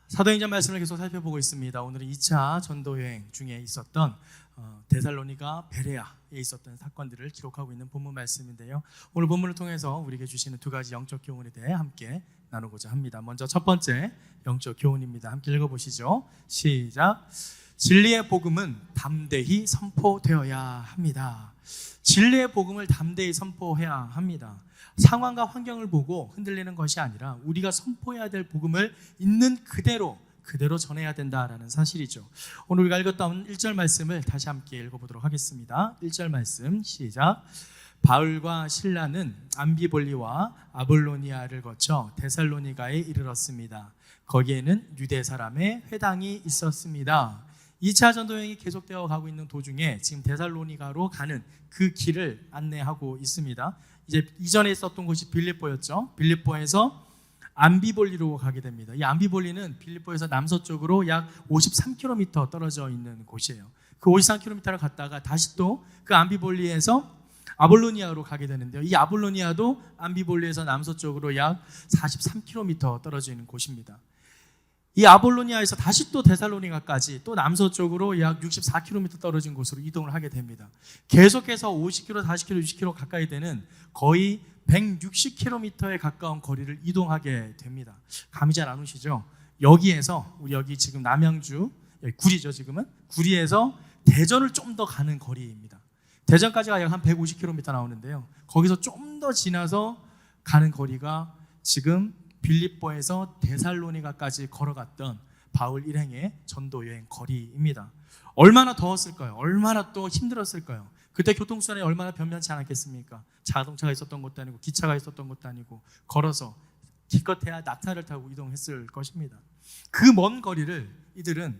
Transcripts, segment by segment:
사도행전 말씀을 계속 살펴보고 있습니다. 오늘은 2차 전도여행 중에 있었던 데살로니가 베레아에 있었던 사건들을 기록하고 있는 본문 말씀인데요. 오늘 본문을 통해서 우리에게 주시는 두 가지 영적 교훈에 대해 함께 나누고자 합니다. 먼저 첫 번째 영적 교훈입니다. 함께 읽어보시죠. 시작. 진리의 복음은 담대히 선포되어야 합니다. 진리의 복음을 담대히 선포해야 합니다. 상황과 환경을 보고 흔들리는 것이 아니라 우리가 선포해야 될 복음을 있는 그대로 전해야 된다라는 사실이죠. 오늘 우리가 읽었던 1절 말씀을 다시 함께 읽어보도록 하겠습니다. 1절 말씀 시작. 바울과 실라는 암비볼리와 아볼로니아를 거쳐 데살로니가에 이르렀습니다. 거기에는 유대 사람의 회당이 있었습니다. 2차 전도여행이 계속되어 가고 있는 도중에 지금 데살로니가로 가는 그 길을 안내하고 있습니다. 이제 이전에 있었던 곳이 빌립보였죠. 빌립보에서 암비볼리로 가게 됩니다. 이 암비볼리는 빌립보에서 남서쪽으로 약 53km 떨어져 있는 곳이에요. 그 53km를 갔다가 다시 또 그 암비볼리에서 아볼로니아로 가게 되는데요. 이 아볼로니아도 암비볼리에서 남서쪽으로 약 43km 떨어져 있는 곳입니다. 이 아볼로니아에서 다시 또 데살로니가까지 또 남서쪽으로 약 64km 떨어진 곳으로 이동을 하게 됩니다. 계속해서 50km, 40km, 60km 가까이 되는 거의 160km에 가까운 거리를 이동하게 됩니다. 감이 잘 안 오시죠? 여기에서 우리 여기 지금 남양주 여기 구리죠. 지금은 구리에서 대전을 좀 더 가는 거리입니다. 대전까지가 약 한 150km 나오는데요. 거기서 좀 더 지나서 가는 거리가 지금 빌립보에서 데살로니가까지 걸어갔던 바울 일행의 전도여행 거리입니다. 얼마나 더웠을까요? 얼마나 또 힘들었을까요? 그때 교통수단이 얼마나 변변치 않았겠습니까? 자동차가 있었던 것도 아니고 기차가 있었던 것도 아니고 걸어서 기껏해야 낙타를 타고 이동했을 것입니다. 그 먼 거리를 이들은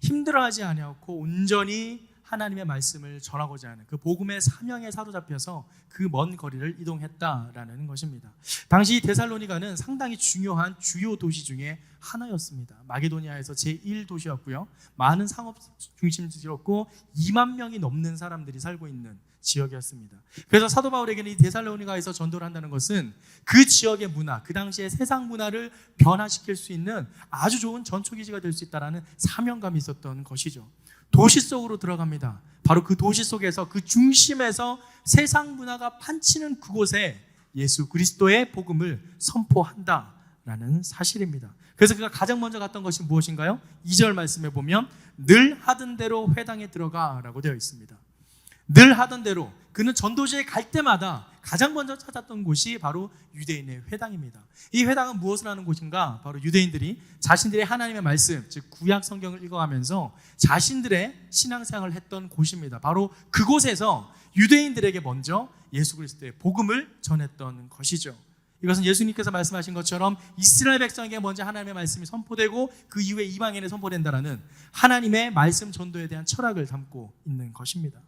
힘들어하지 아니하고 온전히 하나님의 말씀을 전하고자 하는 그 복음의 사명에 사로잡혀서 그 먼 거리를 이동했다라는 것입니다. 당시 데살로니가는 상당히 중요한 주요 도시 중에 하나였습니다. 마게도니아에서 제1도시였고요. 많은 상업 중심지였고 2만 명이 넘는 사람들이 살고 있는 지역이었습니다. 그래서 사도 바울에게는 이 데살로니가에서 전도를 한다는 것은 그 지역의 문화, 그 당시의 세상 문화를 변화시킬 수 있는 아주 좋은 전초기지가 될 수 있다는 사명감이 있었던 것이죠. 도시 속으로 들어갑니다. 바로 그 도시 속에서 그 중심에서 세상 문화가 판치는 그곳에 예수 그리스도의 복음을 선포한다라는 사실입니다. 그래서 그가 가장 먼저 갔던 것이 무엇인가요? 2절 말씀에 보면 늘 하던 대로 회당에 들어가라고 되어 있습니다. 늘 하던 대로 그는 전도지에 갈 때마다 가장 먼저 찾았던 곳이 바로 유대인의 회당입니다. 이 회당은 무엇을 하는 곳인가? 바로 유대인들이 자신들의 하나님의 말씀, 즉 구약 성경을 읽어가면서 자신들의 신앙생활을 했던 곳입니다. 바로 그곳에서 유대인들에게 먼저 예수 그리스도의 복음을 전했던 것이죠. 이것은 예수님께서 말씀하신 것처럼 이스라엘 백성에게 먼저 하나님의 말씀이 선포되고 그 이후에 이방인에 선포된다라는 하나님의 말씀 전도에 대한 철학을 담고 있는 것입니다.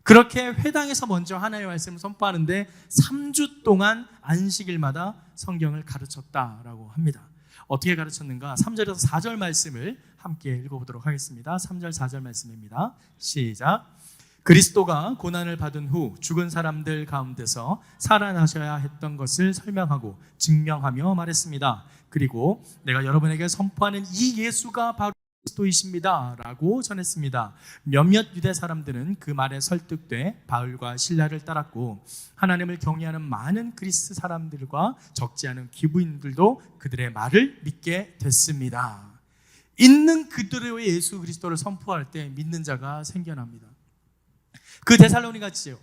그렇게 회당에서 먼저 하나님의 말씀을 선포하는데 3주 동안 안식일마다 성경을 가르쳤다라고 합니다. 어떻게 가르쳤는가? 3절에서 4절 말씀을 함께 읽어보도록 하겠습니다. 3절 4절 말씀입니다. 시작. 그리스도가 고난을 받은 후 죽은 사람들 가운데서 살아나셔야 했던 것을 설명하고 증명하며 말했습니다. 그리고 내가 여러분에게 선포하는 이 예수가 바로 그리스도이십니다 라고 전했습니다. 몇몇 유대 사람들은 그 말에 설득돼 바울과 실라를 따랐고 하나님을 경외하는 많은 그리스 사람들과 적지 않은 기부인들도 그들의 말을 믿게 됐습니다. 있는 그대로의 예수 그리스도를 선포할 때 믿는 자가 생겨납니다. 그 데살로니가 지역,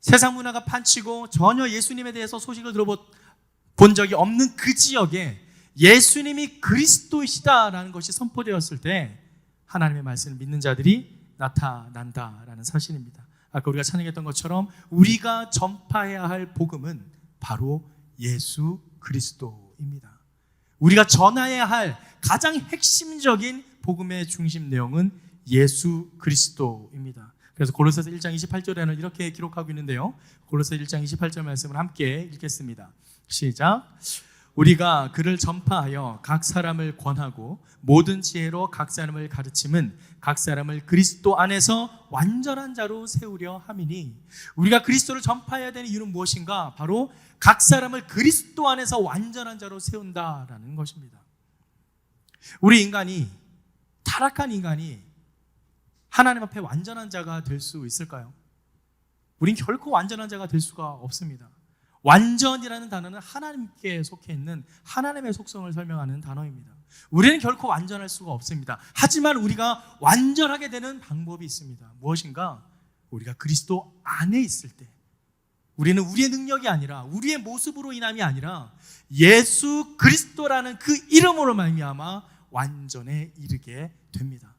세상 문화가 판치고 전혀 예수님에 대해서 소식을 들어본 적이 없는 그 지역에 예수님이 그리스도이시다라는 것이 선포되었을 때 하나님의 말씀을 믿는 자들이 나타난다라는 사실입니다. 아까 우리가 찬양했던 것처럼 우리가 전파해야 할 복음은 바로 예수 그리스도입니다. 우리가 전해야 할 가장 핵심적인 복음의 중심 내용은 예수 그리스도입니다. 그래서 골로새서 1장 28절에는 이렇게 기록하고 있는데요. 골로새 1장 28절 말씀을 함께 읽겠습니다. 시작. 우리가 그를 전파하여 각 사람을 권하고 모든 지혜로 각 사람을 가르침은 각 사람을 그리스도 안에서 완전한 자로 세우려 함이니, 우리가 그리스도를 전파해야 되는 이유는 무엇인가? 바로 각 사람을 그리스도 안에서 완전한 자로 세운다라는 것입니다. 우리 인간이, 타락한 인간이 하나님 앞에 완전한 자가 될 수 있을까요? 우린 결코 완전한 자가 될 수가 없습니다. 완전이라는 단어는 하나님께 속해 있는 하나님의 속성을 설명하는 단어입니다. 우리는 결코 완전할 수가 없습니다. 하지만 우리가 완전하게 되는 방법이 있습니다. 무엇인가? 우리가 그리스도 안에 있을 때, 우리는 우리의 능력이 아니라, 우리의 모습으로 인함이 아니라 예수 그리스도라는 그 이름으로 말미암아 완전에 이르게 됩니다.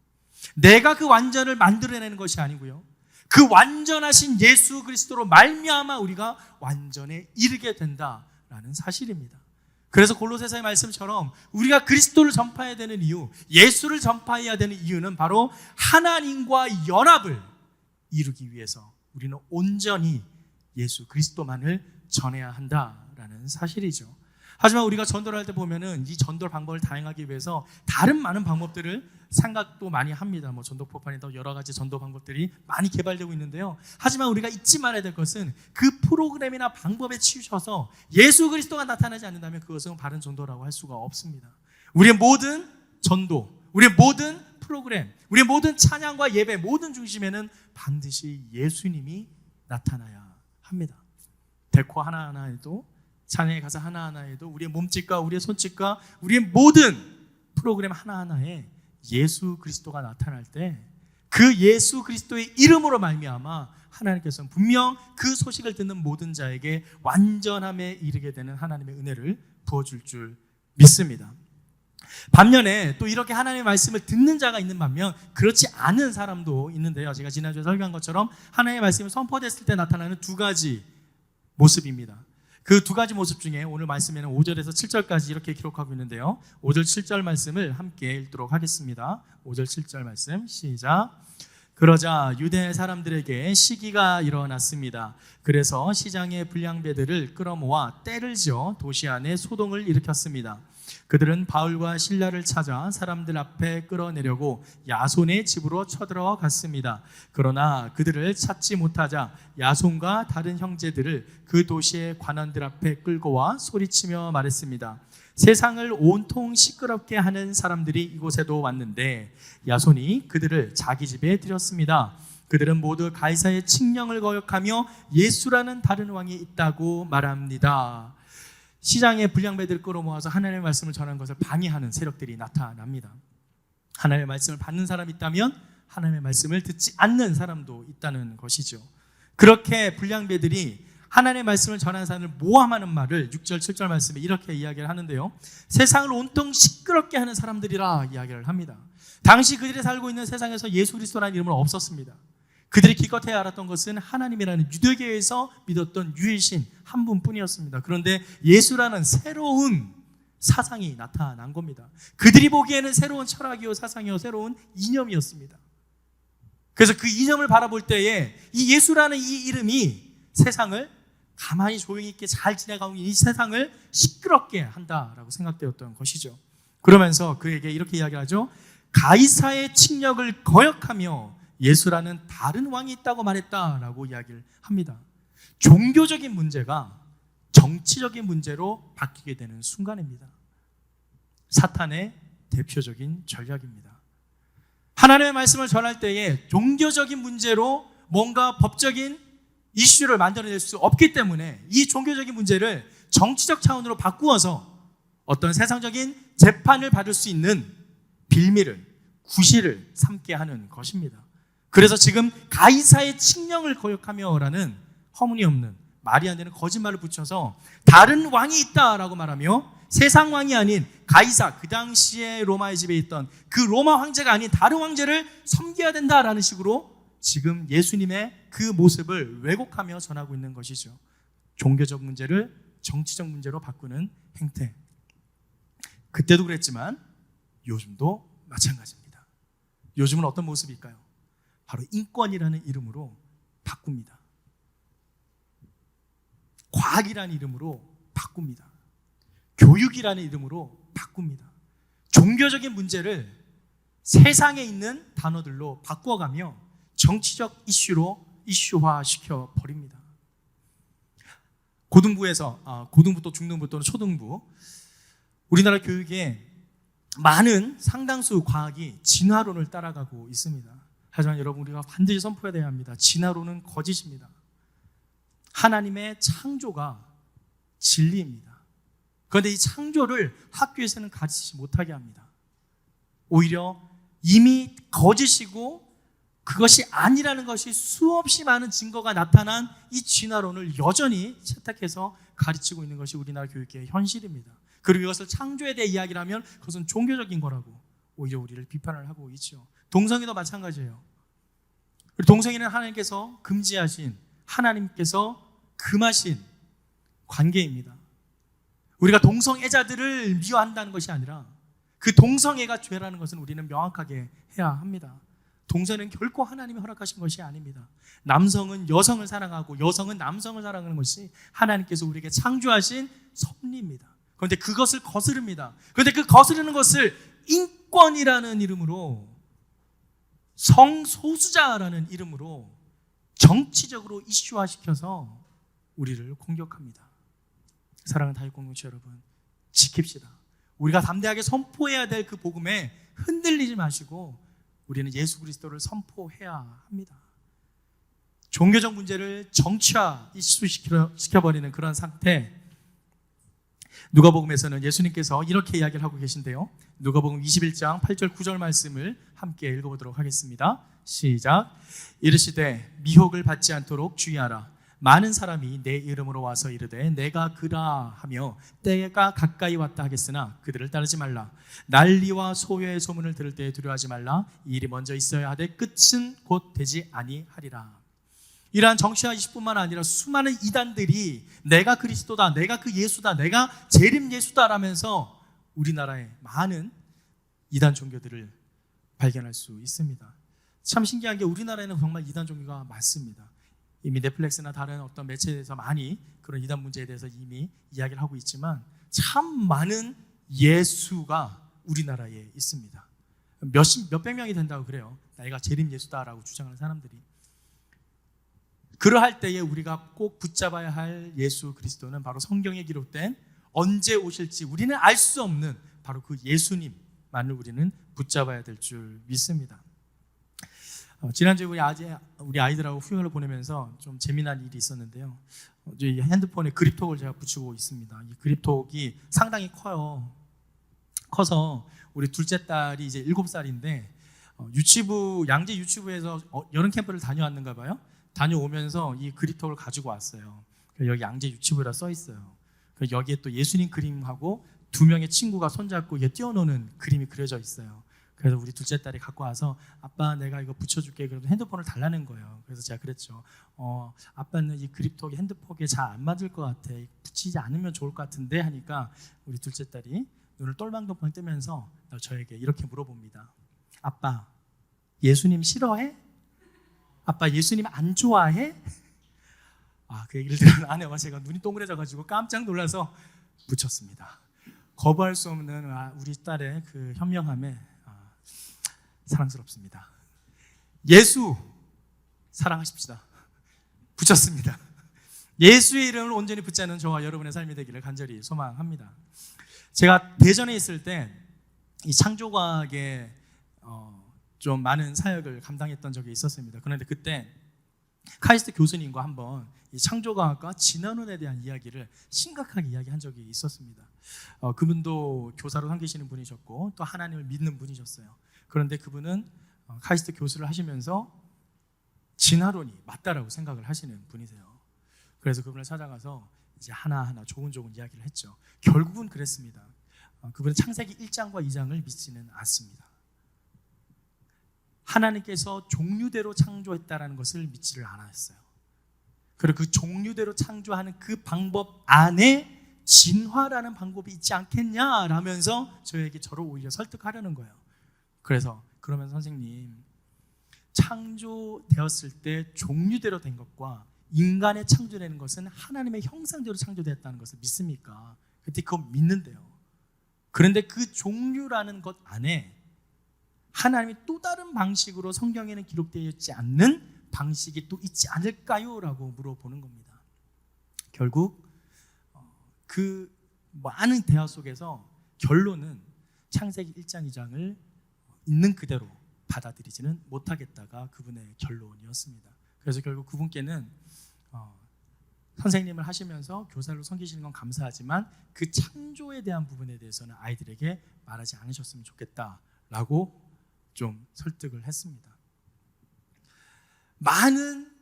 내가 그 완전을 만들어내는 것이 아니고요, 그 완전하신 예수 그리스도로 말미암아 우리가 완전에 이르게 된다라는 사실입니다. 그래서 골로새서의 말씀처럼 우리가 그리스도를 전파해야 되는 이유, 예수를 전파해야 되는 이유는 바로 하나님과 연합을 이루기 위해서 우리는 온전히 예수 그리스도만을 전해야 한다라는 사실이죠. 하지만 우리가 전도를 할 때 보면은 이 전도 방법을 다양하기 위해서 다른 많은 방법들을 생각도 많이 합니다. 전도 포판이나 여러 가지 전도 방법들이 많이 개발되고 있는데요. 하지만 우리가 잊지 말아야 될 것은 그 프로그램이나 방법에 치우쳐서 예수 그리스도가 나타나지 않는다면 그것은 바른 전도라고 할 수가 없습니다. 우리의 모든 전도, 우리의 모든 프로그램, 우리의 모든 찬양과 예배 모든 중심에는 반드시 예수님이 나타나야 합니다. 데코 하나하나에도, 찬양의 가사 하나하나에도, 우리의 몸짓과 우리의 손짓과 우리의 모든 프로그램 하나하나에 예수 그리스도가 나타날 때 그 예수 그리스도의 이름으로 말미암아 하나님께서는 분명 그 소식을 듣는 모든 자에게 완전함에 이르게 되는 하나님의 은혜를 부어줄 줄 믿습니다. 반면에 또 이렇게 하나님의 말씀을 듣는 자가 있는 반면 그렇지 않은 사람도 있는데요. 제가 지난주에 설교한 것처럼 하나님의 말씀이 선포됐을 때 나타나는 두 가지 모습입니다. 그 두 가지 모습 중에 오늘 말씀에는 5절에서 7절까지 이렇게 기록하고 있는데요. 5절 7절 말씀을 함께 읽도록 하겠습니다. 5절 7절 말씀 시작. 그러자 유대 사람들에게 시기가 일어났습니다. 그래서 시장의 불량배들을 끌어모아 떼를 지어 도시 안에 소동을 일으켰습니다. 그들은 바울과 실라를 찾아 사람들 앞에 끌어내려고 야손의 집으로 쳐들어갔습니다. 그러나 그들을 찾지 못하자 야손과 다른 형제들을 그 도시의 관원들 앞에 끌고 와 소리치며 말했습니다. 세상을 온통 시끄럽게 하는 사람들이 이곳에도 왔는데 야손이 그들을 자기 집에 들였습니다. 그들은 모두 가이사의 칙령을 거역하며 예수라는 다른 왕이 있다고 말합니다. 시장의 불량배들을 끌어모아서 하나님의 말씀을 전하는 것을 방해하는 세력들이 나타납니다. 하나님의 말씀을 받는 사람이 있다면 하나님의 말씀을 듣지 않는 사람도 있다는 것이죠. 그렇게 불량배들이 하나님의 말씀을 전하는 사람을 모함하는 말을 6절 7절 말씀에 이렇게 이야기를 하는데요, 세상을 온통 시끄럽게 하는 사람들이라 이야기를 합니다. 당시 그들이 살고 있는 세상에서 예수 그리스도라는 이름은 없었습니다. 그들이 기껏해야 알았던 것은 하나님이라는 유대교에서 믿었던 유일신 한 분뿐이었습니다. 그런데 예수라는 새로운 사상이 나타난 겁니다. 그들이 보기에는 새로운 철학이요 사상이요 새로운 이념이었습니다. 그래서 그 이념을 바라볼 때에 이 예수라는 이 이름이 세상을 가만히 조용히 있게 잘 지내가고 있는 이 세상을 시끄럽게 한다라고 생각되었던 것이죠. 그러면서 그에게 이렇게 이야기하죠. 가이사의 칙령을 거역하며 예수라는 다른 왕이 있다고 말했다라고 이야기를 합니다. 종교적인 문제가 정치적인 문제로 바뀌게 되는 순간입니다. 사탄의 대표적인 전략입니다. 하나님의 말씀을 전할 때에 종교적인 문제로 뭔가 법적인 이슈를 만들어낼 수 없기 때문에 이 종교적인 문제를 정치적 차원으로 바꾸어서 어떤 세상적인 재판을 받을 수 있는 빌미를, 구실을 삼게 하는 것입니다. 그래서 지금 가이사의 칙령을 거역하며라는 허무니없는 말이 안 되는 거짓말을 붙여서 다른 왕이 있다라고 말하며 세상 왕이 아닌 가이사, 그 당시에 로마의 집에 있던 그 로마 황제가 아닌 다른 황제를 섬겨야 된다라는 식으로 지금 예수님의 그 모습을 왜곡하며 전하고 있는 것이죠. 종교적 문제를 정치적 문제로 바꾸는 행태. 그때도 그랬지만 요즘도 마찬가지입니다. 요즘은 어떤 모습일까요? 바로 인권이라는 이름으로 바꿉니다. 과학이라는 이름으로 바꿉니다. 교육이라는 이름으로 바꿉니다. 종교적인 문제를 세상에 있는 단어들로 바꿔가며 정치적 이슈로 이슈화시켜 버립니다. 고등부에서 고등부 또 중등부 또는 초등부, 우리나라 교육에 많은 상당수 과학이 진화론을 따라가고 있습니다. 하지만 여러분, 우리가 반드시 선포해야 합니다. 진화론은 거짓입니다. 하나님의 창조가 진리입니다. 그런데 이 창조를 학교에서는 가르치지 못하게 합니다. 오히려 이미 거짓이고 그것이 아니라는 것이 수없이 많은 증거가 나타난 이 진화론을 여전히 채택해서 가르치고 있는 것이 우리나라 교육계의 현실입니다. 그리고 이것을 창조에 대해 이야기를 하면 그것은 종교적인 거라고 오히려 우리를 비판을 하고 있죠. 동성애도 마찬가지예요. 동성애는 하나님께서 금지하신, 하나님께서 금하신 관계입니다. 우리가 동성애자들을 미워한다는 것이 아니라 그 동성애가 죄라는 것은 우리는 명확하게 해야 합니다. 동성애는 결코 하나님이 허락하신 것이 아닙니다. 남성은 여성을 사랑하고 여성은 남성을 사랑하는 것이 하나님께서 우리에게 창조하신 섭리입니다. 그런데 그것을 거스릅니다. 그런데 그 거스르는 것을 인권이라는 이름으로, 성소수자라는 이름으로 정치적으로 이슈화시켜서 우리를 공격합니다. 사랑하는 다윗 공동체 여러분, 지킵시다. 우리가 담대하게 선포해야 될 그 복음에 흔들리지 마시고 우리는 예수 그리스도를 선포해야 합니다. 종교적 문제를 정치화 이슈시켜버리는 그런 상태, 누가복음에서는 예수님께서 이렇게 이야기를 하고 계신데요. 누가복음 21장 8절 9절 말씀을 함께 읽어보도록 하겠습니다. 시작. 이르시되 미혹을 받지 않도록 주의하라. 많은 사람이 내 이름으로 와서 이르되 내가 그라 하며 때가 가까이 왔다 하겠으나 그들을 따르지 말라. 난리와 소요의 소문을 들을 때에 두려워하지 말라. 이 일이 먼저 있어야 하되 끝은 곧 되지 아니하리라. 이러한 정치화 이슈뿐만 아니라 수많은 이단들이 내가 그리스도다, 내가 그 예수다, 내가 재림 예수다 라면서 우리나라의 많은 이단 종교들을 발견할 수 있습니다. 참 신기한 게 우리나라에는 정말 이단 종교가 많습니다. 이미 넷플릭스나 다른 어떤 매체에서 많이 그런 이단 문제에 대해서 이미 이야기를 하고 있지만 참 많은 예수가 우리나라에 있습니다. 몇백 명이 된다고 그래요. 내가 재림 예수다라고 주장하는 사람들이. 그러할 때에 우리가 꼭 붙잡아야 할 예수 그리스도는 바로 성경에 기록된 언제 오실지 우리는 알 수 없는 바로 그 예수님만을 우리는 붙잡아야 될 줄 믿습니다. 지난주에 우리 아이들하고 후연을 보내면서 좀 재미난 일이 있었는데요. 이 핸드폰에 그립톡을 제가 붙이고 있습니다. 이 그립톡이 상당히 커서 우리 둘째 딸이 이제 7살인데 양재 유치부에서 여름 캠프를 다녀왔는가 봐요. 다녀오면서 이 그립톡을 가지고 왔어요. 여기 양재 유치부라 써 있어요. 여기에 또 예수님 그림하고 2명의 친구가 손잡고 뛰어노는 그림이 그려져 있어요. 그래서 우리 둘째 딸이 갖고 와서 아빠 내가 이거 붙여줄게. 그래도 핸드폰을 달라는 거예요. 그래서 제가 그랬죠. 아빠는 이 그립톡이 핸드폰에 잘 안 맞을 것 같아. 붙이지 않으면 좋을 것 같은데 하니까 우리 둘째 딸이 눈을 똘망똘망 뜨면서 저에게 이렇게 물어봅니다. 아빠 예수님 싫어해? 아빠 예수님 안 좋아해? 그 얘기를 들은 아내와 제가 눈이 동그래져가지고 깜짝 놀라서 붙였습니다. 거부할 수 없는 우리 딸의 그 현명함에 사랑스럽습니다. 예수 사랑하십시다. 붙였습니다. 예수의 이름을 온전히 붙잡는 저와 여러분의 삶이 되기를 간절히 소망합니다. 제가 대전에 있을 때 이 창조과학에 좀 많은 사역을 감당했던 적이 있었습니다. 그런데 그때 카이스트 교수님과 한번 이 창조과학과 진화론에 대한 이야기를 심각하게 이야기한 적이 있었습니다. 그분도 교사로 섬기시는 분이셨고 또 하나님을 믿는 분이셨어요. 그런데 그분은 카이스트 교수를 하시면서 진화론이 맞다라고 생각을 하시는 분이세요. 그래서 그분을 찾아가서 이제 하나하나 조근조근 이야기를 했죠. 결국은 그랬습니다. 그분은 창세기 1장과 2장을 믿지는 않습니다. 하나님께서 종류대로 창조했다라는 것을 믿지를 않았어요. 그리고 그 종류대로 창조하는 그 방법 안에 진화라는 방법이 있지 않겠냐라면서 저를 오히려 설득하려는 거예요. 그래서 그러면 선생님, 창조되었을 때 종류대로 된 것과 인간의 창조되는 것은 하나님의 형상대로 창조되었다는 것을 믿습니까? 그때 그건 믿는데요. 그런데 그 종류라는 것 안에 하나님이 또 다른 방식으로 성경에는 기록되어 있지 않는 방식이 또 있지 않을까요? 라고 물어보는 겁니다. 결국 그 많은 대화 속에서 결론은 창세기 1장 2장을 있는 그대로 받아들이지는 못하겠다가 그분의 결론이었습니다. 그래서 결국 그분께는 선생님을 하시면서 교사로 섬기시는 건 감사하지만 그 창조에 대한 부분에 대해서는 아이들에게 말하지 않으셨으면 좋겠다라고 좀 설득을 했습니다. 많은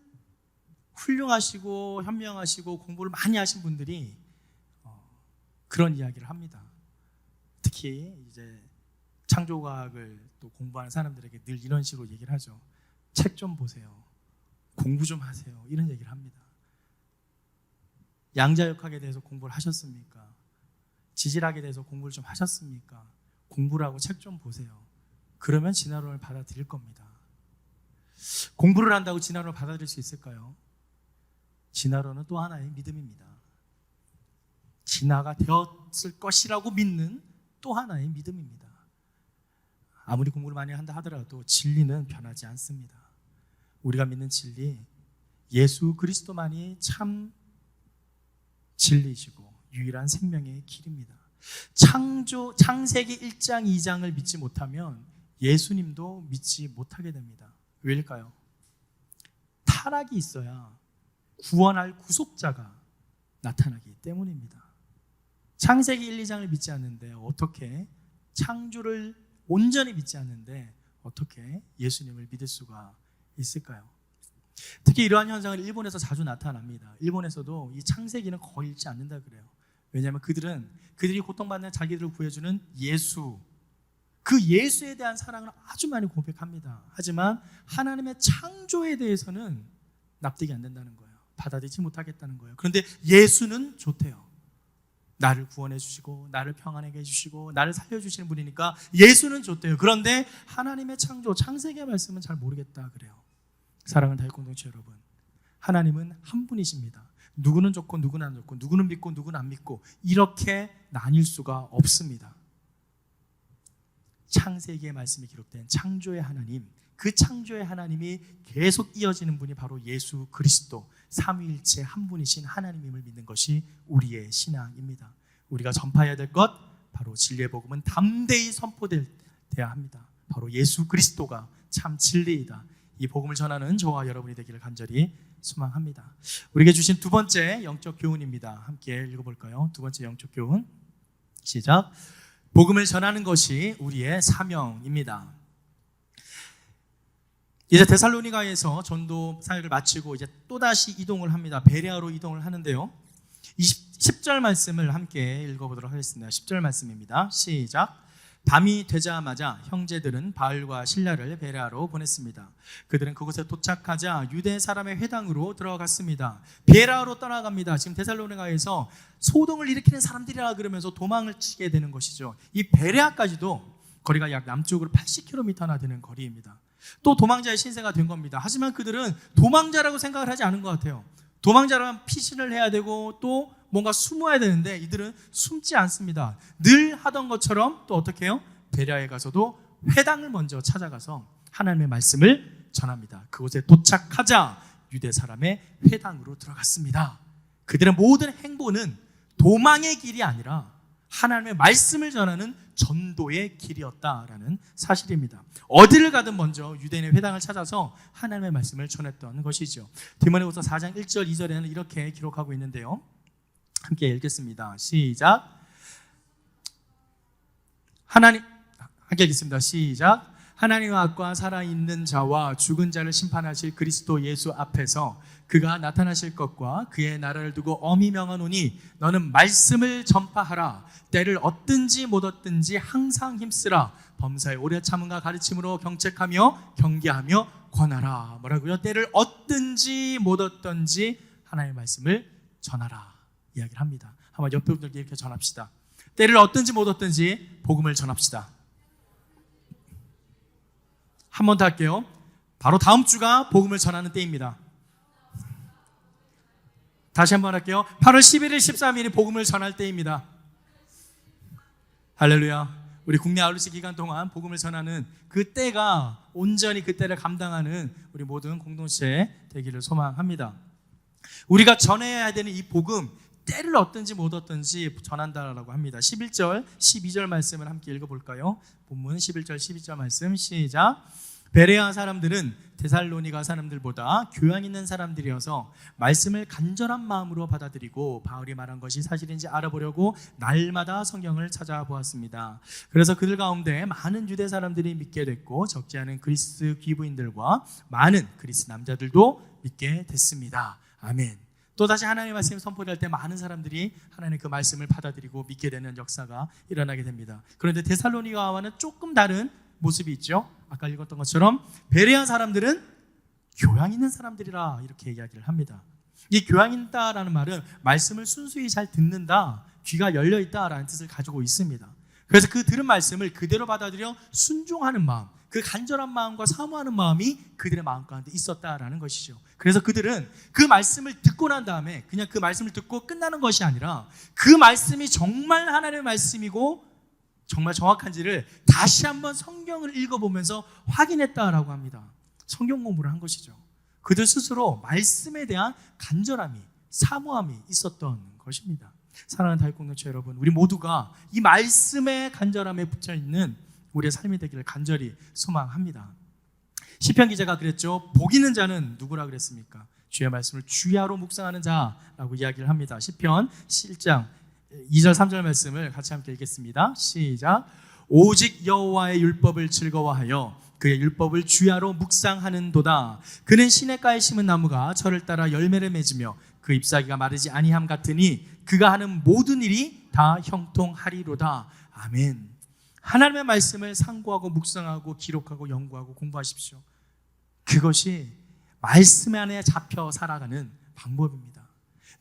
훌륭하시고 현명하시고 공부를 많이 하신 분들이 그런 이야기를 합니다. 특히 이제 창조과학을 또 공부하는 사람들에게 늘 이런 식으로 얘기를 하죠. 책 좀 보세요. 공부 좀 하세요. 이런 얘기를 합니다. 양자역학에 대해서 공부를 하셨습니까? 지질학에 대해서 공부를 좀 하셨습니까? 공부를 하고 책 좀 보세요. 그러면 진화론을 받아들일 겁니다. 공부를 한다고 진화론을 받아들일 수 있을까요? 진화론은 또 하나의 믿음입니다. 진화가 되었을 것이라고 믿는 또 하나의 믿음입니다. 아무리 공부를 많이 한다 하더라도 진리는 변하지 않습니다. 우리가 믿는 진리, 예수 그리스도만이 참 진리시고 유일한 생명의 길입니다. 창세기 1장 2장을 믿지 못하면 예수님도 믿지 못하게 됩니다. 왜일까요? 타락이 있어야 구원할 구속자가 나타나기 때문입니다. 창세기 1, 2장을 믿지 않는데 어떻게 창조를 온전히 믿지 않는데 어떻게 예수님을 믿을 수가 있을까요? 특히 이러한 현상은 일본에서 자주 나타납니다. 일본에서도 이 창세기는 거의 읽지 않는다 그래요. 왜냐하면 그들이 고통받는 자기들을 구해주는 예수, 그 예수에 대한 사랑을 아주 많이 고백합니다. 하지만 하나님의 창조에 대해서는 납득이 안 된다는 거예요. 받아들이지 못하겠다는 거예요. 그런데 예수는 좋대요. 나를 구원해 주시고 나를 평안하게 해주시고 나를 살려주시는 분이니까 예수는 좋대요. 그런데 하나님의 창조, 창세기의 말씀은 잘 모르겠다 그래요. 사랑하는 다윗 공동체 여러분, 하나님은 한 분이십니다. 누구는 좋고 누구는 안 좋고 누구는 믿고 누구는 안 믿고 이렇게 나뉠 수가 없습니다. 창세기의 말씀이 기록된 창조의 하나님, 그 창조의 하나님이 계속 이어지는 분이 바로 예수 그리스도, 삼위일체 한 분이신 하나님임을 믿는 것이 우리의 신앙입니다. 우리가 전파해야 될 것, 바로 진리의 복음은 담대히 선포돼야 합니다. 바로 예수 그리스도가 참 진리이다. 이 복음을 전하는 저와 여러분이 되기를 간절히 소망합니다. 우리에게 주신 두 번째 영적 교훈입니다. 함께 읽어볼까요? 두 번째 영적 교훈, 시작. 복음을 전하는 것이 우리의 사명입니다. 이제 데살로니가에서 전도 사역을 마치고 이제 또다시 이동을 합니다. 베레아로 이동을 하는데요. 10절 말씀을 함께 읽어보도록 하겠습니다. 10절 말씀입니다. 시작. 밤이 되자마자 형제들은 바울과 실라를 베레아로 보냈습니다. 그들은 그곳에 도착하자 유대 사람의 회당으로 들어갔습니다. 베레아로 떠나갑니다. 지금 데살로니가에서 소동을 일으키는 사람들이라 그러면서 도망을 치게 되는 것이죠. 이 베레아까지도 거리가 약 남쪽으로 80km나 되는 거리입니다. 또 도망자의 신세가 된 겁니다. 하지만 그들은 도망자라고 생각을 하지 않은 것 같아요. 도망자라면 피신을 해야 되고 또 뭔가 숨어야 되는데 이들은 숨지 않습니다. 늘 하던 것처럼 또 어떻게 해요? 베레아에 가서도 회당을 먼저 찾아가서 하나님의 말씀을 전합니다. 그곳에 도착하자 유대 사람의 회당으로 들어갔습니다. 그들의 모든 행보는 도망의 길이 아니라 하나님의 말씀을 전하는 전도의 길이었다라는 사실입니다. 어디를 가든 먼저 유대인의 회당을 찾아서 하나님의 말씀을 전했던 것이죠. 디모데후서 4장 1절 2절에는 이렇게 기록하고 있는데요. 함께 읽겠습니다. 시작. 함께 읽겠습니다. 시작. 하나님의 앞과 살아있는 자와 죽은 자를 심판하실 그리스도 예수 앞에서 그가 나타나실 것과 그의 나라를 두고 엄히 명하노니 너는 말씀을 전파하라. 때를 얻든지 못 얻든지 항상 힘쓰라. 범사에 오래 참음과 가르침으로 경책하며 경계하며 권하라. 뭐라고요? 때를 얻든지 못 얻든지 하나님의 말씀을 전하라 이야기를 합니다. 한번 옆에 분들께 이렇게 전합시다. 때를 얻든지 못 얻든지 복음을 전합시다. 한 번 더 할게요. 바로 다음 주가 복음을 전하는 때입니다. 다시 한번 할게요. 8월 11일, 13일이 복음을 전할 때입니다. 할렐루야. 우리 국내 아울리시 기간 동안 복음을 전하는 그 때가 온전히 그 때를 감당하는 우리 모든 공동체 되기를 소망합니다. 우리가 전해야 되는 이 복음, 때를 얻든지 못 얻든지 전한다라고 합니다. 11절, 12절 말씀을 함께 읽어볼까요? 본문 11절, 12절 말씀 시작. 베레아 사람들은 데살로니가 사람들보다 교양 있는 사람들이어서 말씀을 간절한 마음으로 받아들이고 바울이 말한 것이 사실인지 알아보려고 날마다 성경을 찾아보았습니다. 그래서 그들 가운데 많은 유대 사람들이 믿게 됐고 적지 않은 그리스 귀부인들과 많은 그리스 남자들도 믿게 됐습니다. 아멘. 또다시 하나님의 말씀을 선포할 때 많은 사람들이 하나님의 그 말씀을 받아들이고 믿게 되는 역사가 일어나게 됩니다. 그런데 데살로니가와는 조금 다른 모습이 있죠. 아까 읽었던 것처럼 베레아 사람들은 교양 있는 사람들이라 이렇게 이야기를 합니다. 이 교양 있다라는 말은 말씀을 순수히 잘 듣는다, 귀가 열려 있다라는 뜻을 가지고 있습니다. 그래서 그 들은 말씀을 그대로 받아들여 순종하는 마음, 그 간절한 마음과 사모하는 마음이 그들의 마음 가운데 있었다라는 것이죠. 그래서 그들은 그 말씀을 듣고 난 다음에 그냥 그 말씀을 듣고 끝나는 것이 아니라 그 말씀이 정말 하나님의 말씀이고 정말 정확한지를 다시 한번 성경을 읽어보면서 확인했다라고 합니다. 성경 공부를 한 것이죠. 그들 스스로 말씀에 대한 간절함이, 사모함이 있었던 것입니다. 사랑하는 다윗공동체 여러분, 우리 모두가 이 말씀의 간절함에 붙여있는 우리의 삶이 되기를 간절히 소망합니다. 시편 기자가 그랬죠. 복 있는 자는 누구라 그랬습니까? 주의 말씀을 주야로 묵상하는 자라고 이야기를 합니다. 시편 7장 2절 3절 말씀을 같이 함께 읽겠습니다. 시작. 오직 여호와의 율법을 즐거워하여 그의 율법을 주야로 묵상하는도다. 그는 시냇가에 심은 나무가 철을 따라 열매를 맺으며 그 잎사귀가 마르지 아니함 같으니 그가 하는 모든 일이 다 형통하리로다. 아멘. 하나님의 말씀을 상고하고 묵상하고 기록하고 연구하고 공부하십시오. 그것이 말씀 안에 잡혀 살아가는 방법입니다.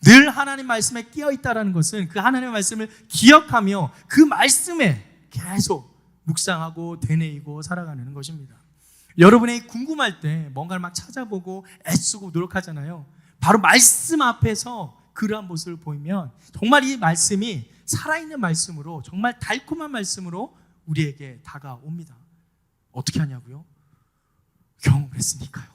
늘 하나님 말씀에 끼어있다는 것은 그 하나님의 말씀을 기억하며 그 말씀에 계속 묵상하고 되뇌이고 살아가는 것입니다. 여러분이 궁금할 때 뭔가를 막 찾아보고 애쓰고 노력하잖아요. 바로 말씀 앞에서 그러한 모습을 보이면 정말 이 말씀이 살아있는 말씀으로, 정말 달콤한 말씀으로 우리에게 다가옵니다. 어떻게 하냐고요? 경험했으니까요.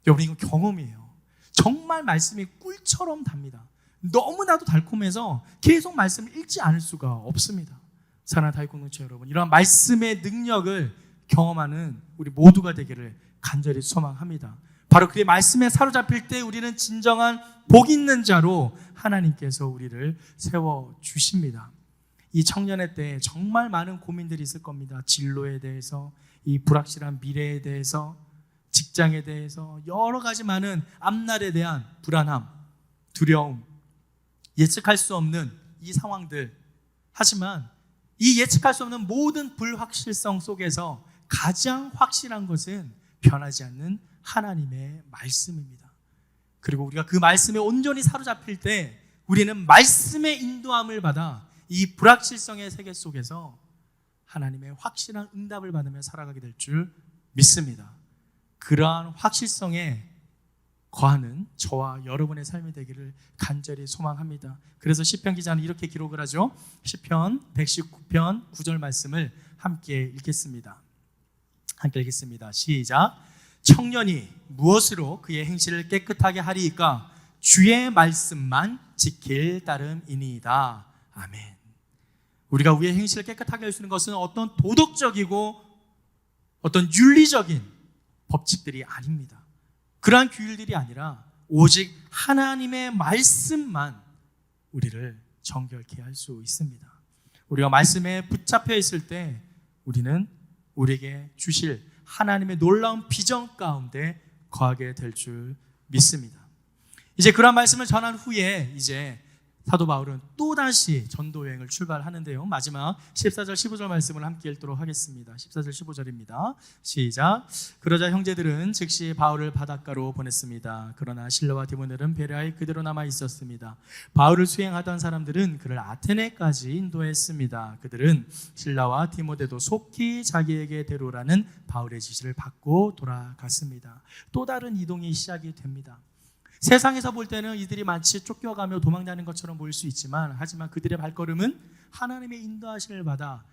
여러분, 이건 경험이에요. 정말 말씀이 꿀처럼 답니다. 너무나도 달콤해서 계속 말씀을 읽지 않을 수가 없습니다. 사랑하는 다윗공동체 여러분, 이러한 말씀의 능력을 경험하는 우리 모두가 되기를 간절히 소망합니다. 바로 그의 말씀에 사로잡힐 때 우리는 진정한 복 있는 자로 하나님께서 우리를 세워주십니다. 이 청년의 때 정말 많은 고민들이 있을 겁니다. 진로에 대해서, 이 불확실한 미래에 대해서, 직장에 대해서, 여러 가지 많은 앞날에 대한 불안함, 두려움, 예측할 수 없는 이 상황들. 하지만 이 예측할 수 없는 모든 불확실성 속에서 가장 확실한 것은 변하지 않는 하나님의 말씀입니다. 그리고 우리가 그 말씀에 온전히 사로잡힐 때 우리는 말씀의 인도함을 받아 이 불확실성의 세계 속에서 하나님의 확실한 응답을 받으며 살아가게 될 줄 믿습니다. 그러한 확실성에 거하는 저와 여러분의 삶이 되기를 간절히 소망합니다. 그래서 시편 기자는 이렇게 기록을 하죠. 시편 119편 9절 말씀을 함께 읽겠습니다. 함께 읽겠습니다. 시작. 청년이 무엇으로 그의 행실을 깨끗하게 하리이까? 주의 말씀만 지킬 따름이니이다. 아멘. 우리가 우리의 행실을 깨끗하게 할 수 있는 것은 어떤 도덕적이고 어떤 윤리적인 법칙들이 아닙니다. 그러한 규율들이 아니라 오직 하나님의 말씀만 우리를 정결케 할 수 있습니다. 우리가 말씀에 붙잡혀 있을 때 우리는 우리에게 주실 하나님의 놀라운 비전 가운데 거하게 될 줄 믿습니다. 이제 그런 말씀을 전한 후에 이제 사도 바울은 또다시 전도 여행을 출발하는데요. 마지막 14절 15절 말씀을 함께 읽도록 하겠습니다. 14절 15절입니다. 시작. 그러자 형제들은 즉시 바울을 바닷가로 보냈습니다. 그러나 실라와 디모데는 베레아에 그대로 남아 있었습니다. 바울을 수행하던 사람들은 그를 아테네까지 인도했습니다. 그들은 실라와 디모데도 속히 자기에게 데려오라는 바울의 지시를 받고 돌아갔습니다. 또 다른 이동이 시작이 됩니다. 세상에서 볼 때는 이들이 마치 쫓겨가며 도망다니는 것처럼 보일 수 있지만, 하지만 그들의 발걸음은 하나님의 인도하심을 받아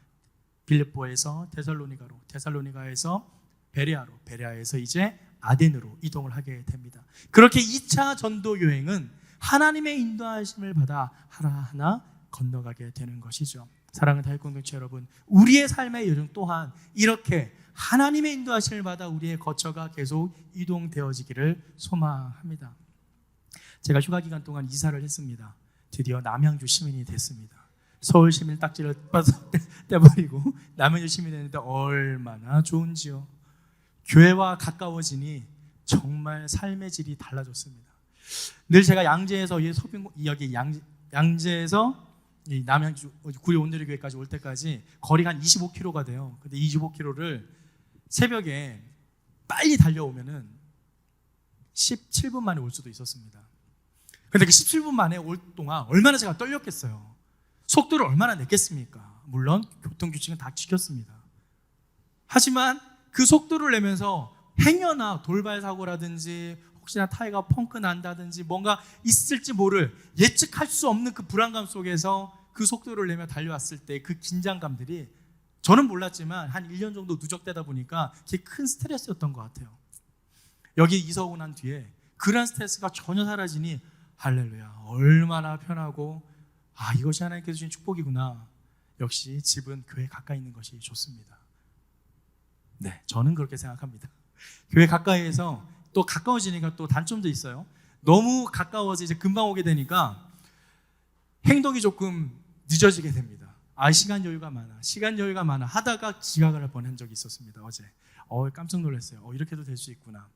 빌립보에서 데살로니가로, 데살로니가에서 베레아로, 베레아에서 이제 아덴으로 이동을 하게 됩니다. 그렇게 2차 전도 여행은 하나님의 인도하심을 받아 하나하나 건너가게 되는 것이죠. 사랑하는 다윗 공동체 여러분, 우리의 삶의 여정 또한 이렇게 하나님의 인도하심을 받아 우리의 거처가 계속 이동되어지기를 소망합니다. 제가 휴가 기간 동안 이사를 했습니다. 드디어 남양주 시민이 됐습니다. 서울 시민 딱지를 떼버리고 남양주 시민이 됐는데 얼마나 좋은지요. 교회와 가까워지니 정말 삶의 질이 달라졌습니다. 늘 제가 양재에서 여기 양재에서 이 남양주 구리 온누리교회까지 올 때까지 거리가 한 25km가 돼요. 근데 25km를 새벽에 빨리 달려오면은 17분 만에 올 수도 있었습니다. 근데 그 17분 만에 올 동안 얼마나 제가 떨렸겠어요. 속도를 얼마나 냈겠습니까? 물론 교통규칙은 다 지켰습니다. 하지만 그 속도를 내면서 행여나 돌발 사고라든지 혹시나 타이어가 펑크 난다든지 뭔가 있을지 모를 예측할 수 없는 그 불안감 속에서 그 속도를 내며 달려왔을 때 그 긴장감들이 저는 몰랐지만 한 1년 정도 누적되다 보니까 그게 큰 스트레스였던 것 같아요. 여기 이사 오고 난 뒤에 그런 스트레스가 전혀 사라지니 할렐루야, 얼마나 편하고 이것이 하나님께서 주신 축복이구나. 역시 집은 교회 가까이 있는 것이 좋습니다. 네, 저는 그렇게 생각합니다. 교회 가까이에서 또 가까워지니까 또 단점도 있어요. 너무 가까워서 이제 금방 오게 되니까 행동이 조금 늦어지게 됩니다. 시간 여유가 많아 하다가 지각을 할 뻔한 적이 있었습니다. 어제 깜짝 놀랐어요. 이렇게도 될 수 있구나.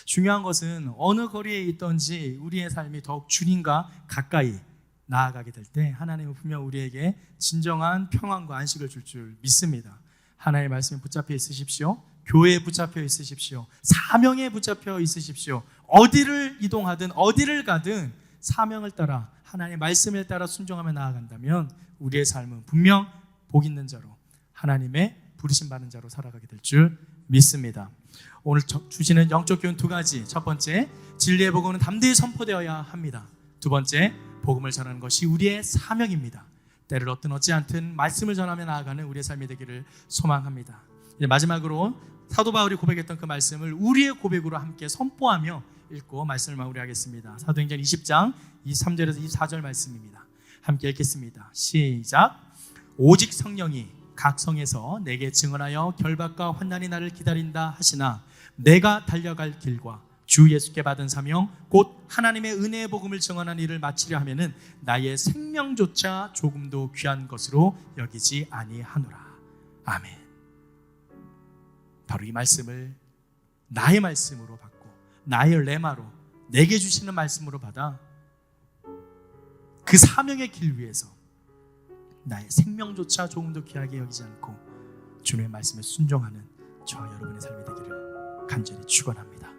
중요한 것은 어느 거리에 있든지 우리의 삶이 더욱 주님과 가까이 나아가게 될 때 하나님은 분명 우리에게 진정한 평안과 안식을 줄 믿습니다. 하나님의 말씀에 붙잡혀 있으십시오. 교회에 붙잡혀 있으십시오. 사명에 붙잡혀 있으십시오. 어디를 이동하든 어디를 가든 사명을 따라 하나님의 말씀을 따라 순종하며 나아간다면 우리의 삶은 분명 복 있는 자로 하나님의 부르심 받는 자로 살아가게 될 줄 믿습니다. 오늘 주시는 영적 교훈 두 가지. 첫 번째, 진리의 복음은 담대히 선포되어야 합니다. 두 번째, 복음을 전하는 것이 우리의 사명입니다. 때를 얻든 얻지 않든 말씀을 전하며 나아가는 우리의 삶이 되기를 소망합니다. 이제 마지막으로 사도 바울이 고백했던 그 말씀을 우리의 고백으로 함께 선포하며 읽고 말씀을 마무리하겠습니다. 사도행전 20장 23절에서 24절 말씀입니다. 함께 읽겠습니다. 시작. 오직 성령이 각 성에서 내게 증언하여 결박과 환난이 나를 기다린다 하시나 내가 달려갈 길과 주 예수께 받은 사명 곧 하나님의 은혜의 복음을 증언한 일을 마치려 하면은 나의 생명조차 조금도 귀한 것으로 여기지 아니하노라. 아멘. 바로 이 말씀을 나의 말씀으로 받고 나의 레마로 내게 주시는 말씀으로 받아 그 사명의 길 위에서 나의 생명조차 조금도 귀하게 여기지 않고 주님의 말씀에 순종하는 저와 여러분의 삶이 되기를 간절히 축원합니다.